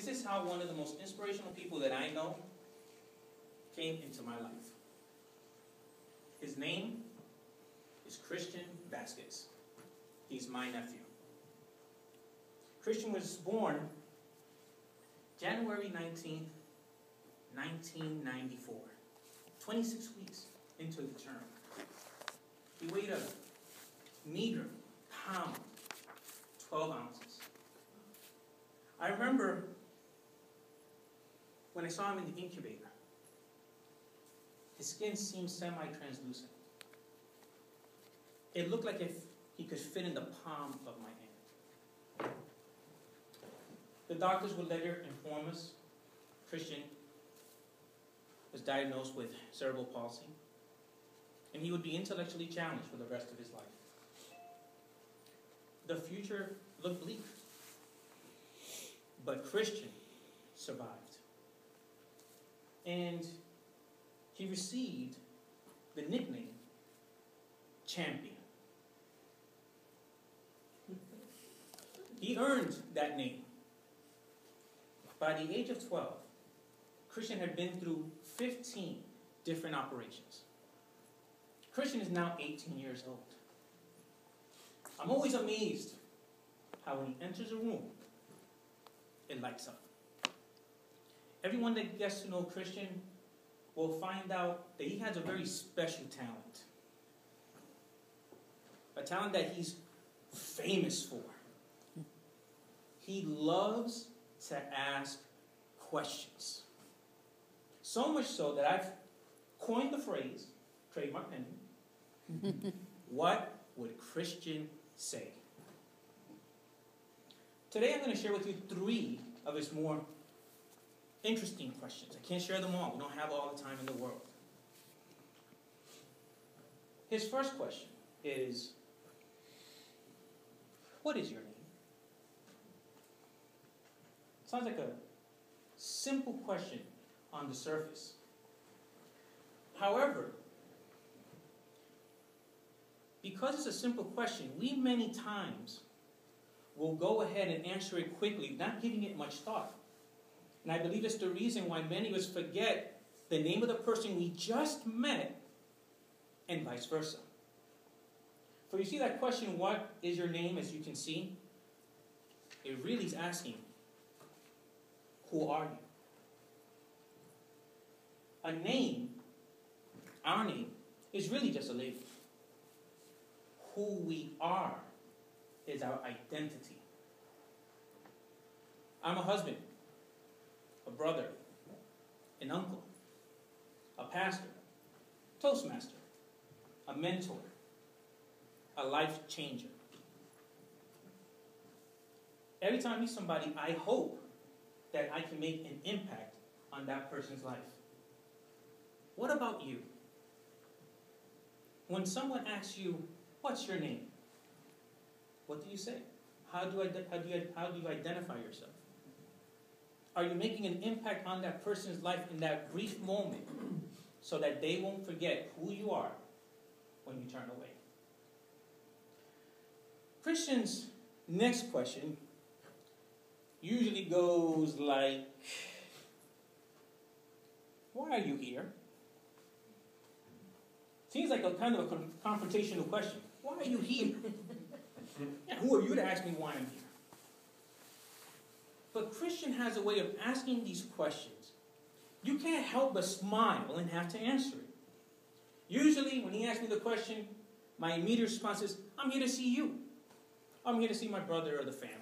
This is how one of the most inspirational people that I know came into my life. His name is Christian Vazquez. He's my nephew. Christian was born January 19th, 1994. 26 weeks into the term. He weighed a meager pound, 12 ounces. I remember when I saw him in the incubator, his skin seemed semi-translucent. It looked like if he could fit in the palm of my hand. The doctors would later inform us Christian was diagnosed with cerebral palsy, and he would be intellectually challenged for the rest of his life. The future looked bleak, but Christian survived. And he received the nickname Champion. He earned that name. By the age of 12, Christian had been through 15 different operations. Christian is now 18 years old. I'm always amazed how when he enters a room, it lights up. Everyone that gets to know Christian will find out that he has a very special talent. A talent that he's famous for. He loves to ask questions. So much so that I've coined the phrase, trademark pending, what would Christian say? Today I'm going to share with you 3 of his more interesting questions. I can't share them all. We don't have all the time in the world. His first question is, what is your name? Sounds like a simple question on the surface. However, because it's a simple question, we many times will go ahead and answer it quickly, not giving it much thought. And I believe it's the reason why many of us forget the name of the person we just met, and vice versa. For you see that question, what is your name, as you can see, it really is asking, who are you? A name, our name, is really just a label. Who we are is our identity. I'm a husband, a brother, an uncle, a pastor, Toastmaster, a mentor, a life changer. Every time I meet somebody, I hope that I can make an impact on that person's life. What about you? When someone asks you, what's your name? What do you say? How do you identify yourself? Are you making an impact on that person's life in that brief moment so that they won't forget who you are when you turn away? Christian's next question usually goes like, why are you here? Seems like a kind of a confrontational question. Why are you here? Yeah, who are you to ask me why I'm here? But Christian has a way of asking these questions. You can't help but smile and have to answer it. Usually, when he asks me the question, my immediate response is, I'm here to see you. I'm here to see my brother or the family.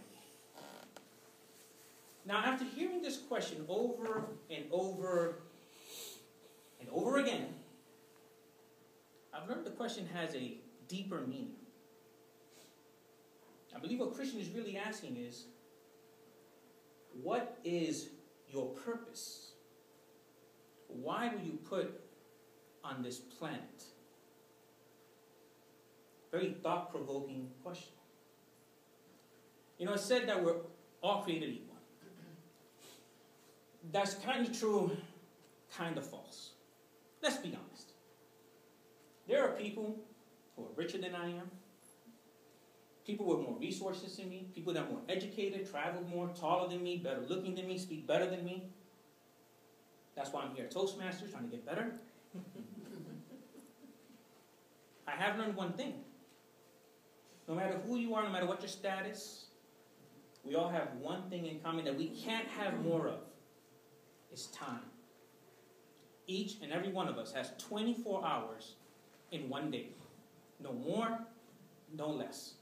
Now, after hearing this question over and over and over again, I've learned the question has a deeper meaning. I believe what Christian is really asking is, what is your purpose? Why were you put on this planet? Very thought-provoking question. You know, it's said that we're all created equal. That's kind of true, kind of false. Let's be honest. There are people who are richer than I am. People with more resources than me, people that are more educated, traveled more, taller than me, better looking than me, speak better than me. That's why I'm here at Toastmasters, trying to get better. I have learned one thing. No matter who you are, no matter what your status, we all have one thing in common that we can't have more of. It's time. Each and every one of us has 24 hours in one day. No more, no less.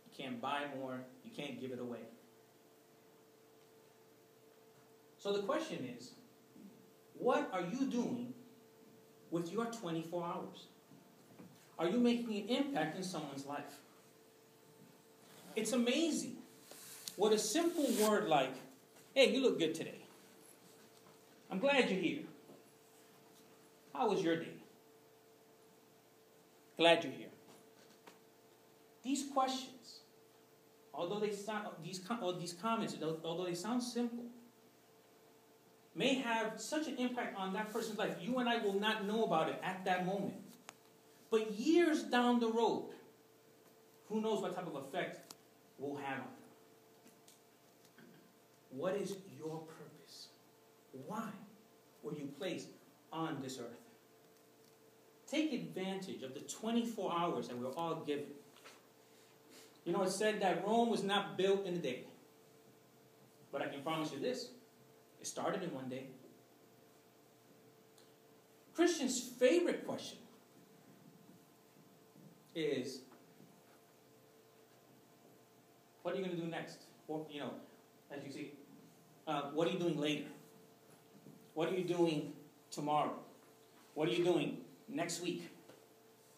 You can't buy more. You can't give it away. So the question is, what are you doing with your 24 hours? Are you making an impact in someone's life? It's amazing what a simple word like, hey, you look good today. I'm glad you're here. How was your day? Glad you're here. These questions, although they sound, these comments, although they sound simple, may have such an impact on that person's life. You and I will not know about it at that moment. But years down the road, who knows what type of effect we'll have on them. What is your purpose? Why were you placed on this earth? Take advantage of the 24 hours that we're all given. You know, it's said that Rome was not built in a day. But I can promise you this. It started in one day. Christians' favorite question is, what are you going to do next? Well, you know, as you see, what are you doing later? What are you doing tomorrow? What are you doing next week?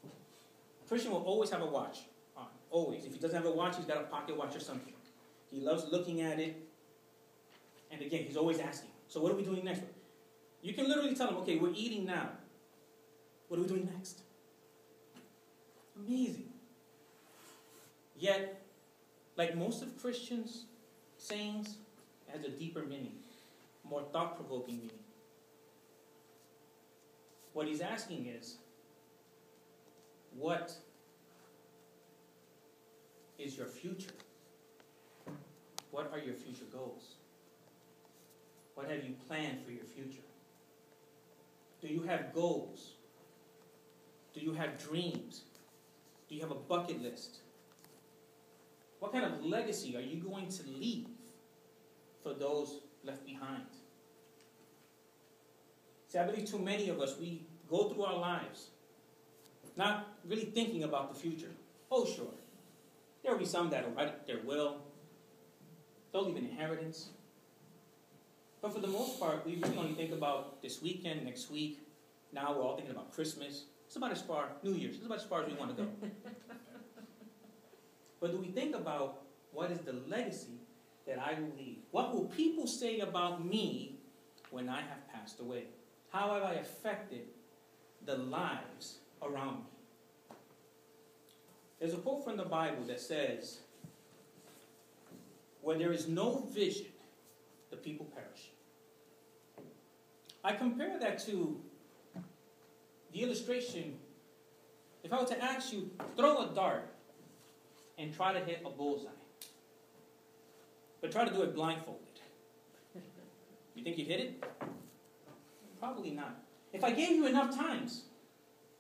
A Christian will always have a watch on. Always. If he doesn't have a watch, he's got a pocket watch or something. He loves looking at it. And again, he's always asking, so what are we doing next? You can literally tell him, okay, we're eating now. What are we doing next? Amazing. Yet, like most of Christians' sayings, it has a deeper meaning, more thought-provoking meaning. What he's asking is, what is your future? What are your future goals? What have you planned for your future? Do you have goals? Do you have dreams? Do you have a bucket list? What kind of legacy are you going to leave for those left behind? See, I believe too many of us, we go through our lives not really thinking about the future. Oh, sure. There will be some that will write their will. They'll leave an inheritance. But for the most part, we really only think about this weekend, next week. Now we're all thinking about Christmas. It's about as far, New Year's, it's about as far as we want to go. But do we think about what is the legacy that I will leave? What will people say about me when I have passed away? How have I affected the lives around me? There's a quote from the Bible that says, where there is no vision, the people perish. I compare that to the illustration. If I were to ask you, throw a dart and try to hit a bullseye, but try to do it blindfolded, you think you'd hit it? Probably not. If I gave you enough times,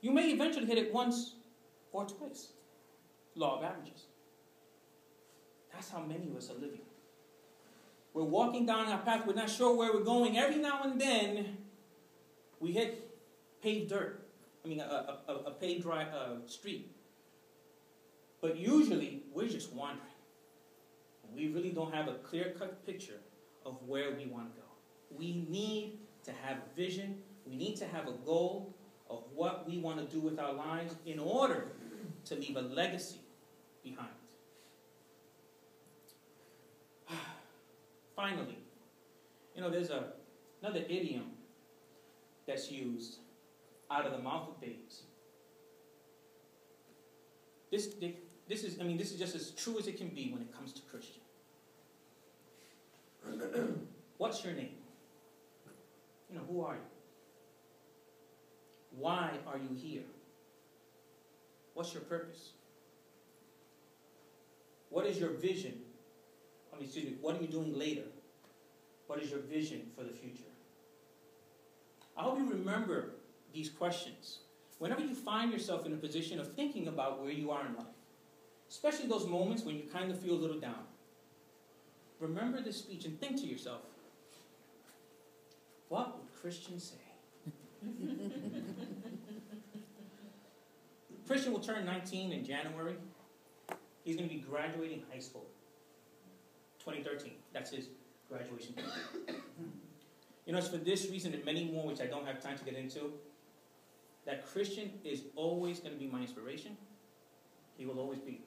you may eventually hit it once or twice. Law of averages. That's how many of us are living. We're walking down our path. We're not sure where we're going. Every now and then, we hit paved dirt. I mean, a paved dry street. But usually, we're just wandering. And we really don't have a clear-cut picture of where we want to go. We need to have a vision. We need to have a goal of what we want to do with our lives in order to leave a legacy behind. Finally, you know, there's another idiom that's used out of the mouth of babes. This is just as true as it can be when it comes to Christian. What's your name? You know, who are you? Why are you here? What's your purpose? is your vision? What are you doing later? What is your vision for the future? I hope you remember these questions whenever you find yourself in a position of thinking about where you are in life, especially those moments when you kind of feel a little down. Remember this speech and think to yourself, what would Christian say? Christian will turn 19 in January. He's going to be graduating high school. 2013. That's his graduation. It's for this reason and many more, which I don't have time to get into, that Christian is always going to be my inspiration. He will always be.